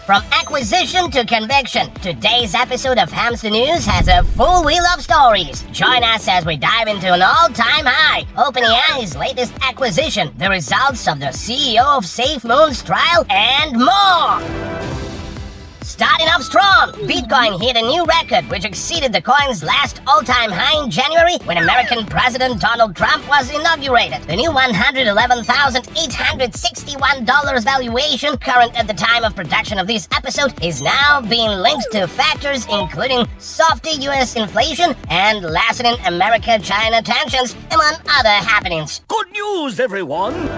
From acquisition to conviction, today's episode of Hamster News has a full wheel of stories. Join us as we dive into an all-time high, OpenAI's latest acquisition, the results of the CEO of SafeMoon's trial, and more! Starting off strong, Bitcoin hit a new record which exceeded the coin's last all-time high in January when American President Donald Trump was inaugurated. The new $111,861 valuation, current at the time of production of this episode, is now being linked to factors including softer US inflation and lessening America-China tensions, among other happenings. Good news, everyone!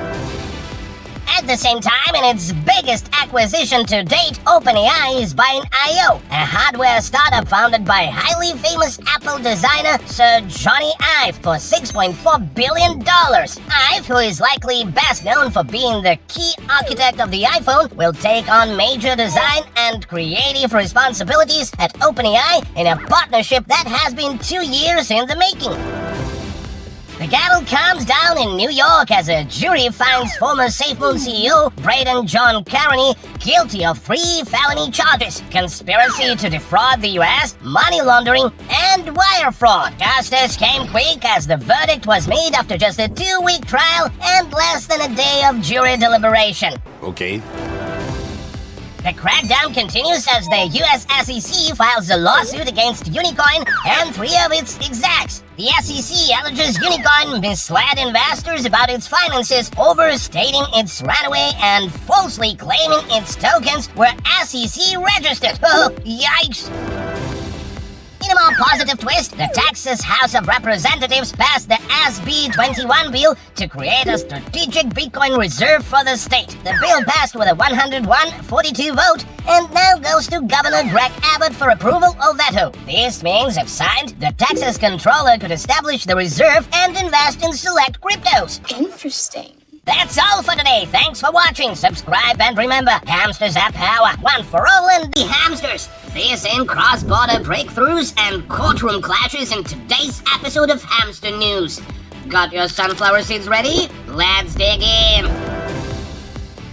At the same time, in its biggest acquisition to date, OpenAI is buying IO, a hardware startup founded by highly famous Apple designer Sir Jony for $6.4 billion. Ive, who is likely best known for being the key architect of the iPhone, will take on major design and creative responsibilities at OpenAI in a partnership that has been 2 years in the making. The gavel comes down in New York as a jury finds former SafeMoon CEO Braden John Carney guilty of 3 felony charges: conspiracy to defraud the US, money laundering, and wire fraud. Justice came quick as the verdict was made after just a 2-week trial and less than a day of jury deliberation. Okay. The crackdown continues as the US SEC files a lawsuit against Unicoin and 3 of its execs. The SEC alleges Unicoin misled investors about its finances, overstating its runway and falsely claiming its tokens were SEC registered. Oh, yikes! In a more positive twist, the Texas House of Representatives passed the SB 21 bill to create a strategic Bitcoin reserve for the state. The bill passed with a 101-42 vote and now goes to Governor Greg Abbott for approval or veto. This means, if signed, the Texas comptroller could establish the reserve and invest in select cryptos. Interesting. That's all for today. Thanks for watching. Subscribe and remember, hamsters have power. One for all and the hamsters. This in cross-border breakthroughs and courtroom clashes in today's episode of Hamster News. Got your sunflower seeds ready? Let's dig in.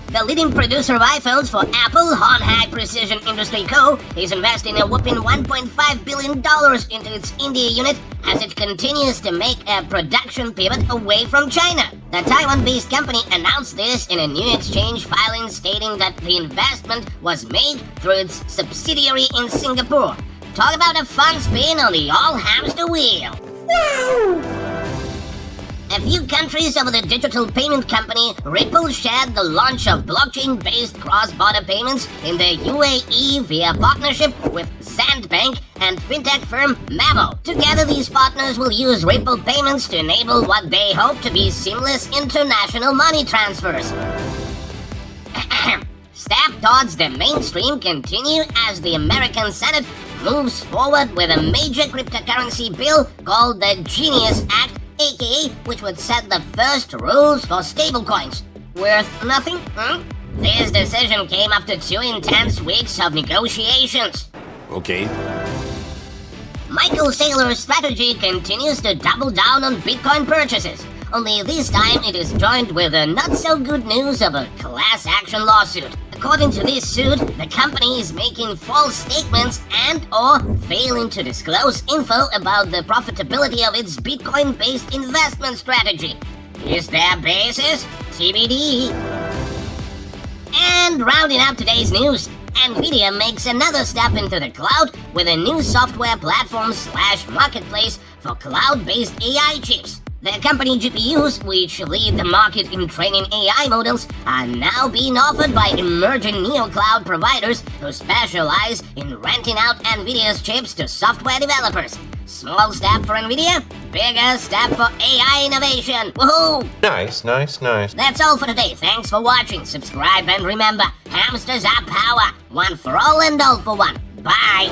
The leading producer of iPhones for Apple, High Precision Industry Co., is investing a whopping $1.5 billion into its India unit as it continues to make a production pivot away from China. The Taiwan-based company announced this in a new exchange filing stating that the investment was made through its subsidiary in Singapore. Talk about a fun spin on the all-hamster wheel. Wow. A few countries over the digital payment company Ripple shared the launch of blockchain-based cross-border payments in the UAE via partnership with Sandbank and fintech firm Memo. Together, these partners will use Ripple payments to enable what they hope to be seamless international money transfers. Step towards the mainstream continue as the American Senate moves forward with a major cryptocurrency bill called the Genius Act, aka which would set the first rules for stablecoins. Worth nothing? This decision came after 2 intense weeks of negotiations. Okay. Michael Saylor's strategy continues to double down on Bitcoin purchases. Only this time it is joined with the not-so-good news of a class action lawsuit. According to this suit, the company is making false statements and/or failing to disclose info about the profitability of its Bitcoin-based investment strategy. Is there basis? TBD. And rounding up today's news, NVIDIA makes another step into the cloud with a new software platform / marketplace for cloud-based AI chips. The company GPUs, which lead the market in training AI models, are now being offered by emerging neocloud providers who specialize in renting out NVIDIA's chips to software developers. Small step for NVIDIA, bigger step for AI innovation. Woohoo! Nice. That's all for today. Thanks for watching. Subscribe and remember, hamsters have power. One for all and all for one. Bye!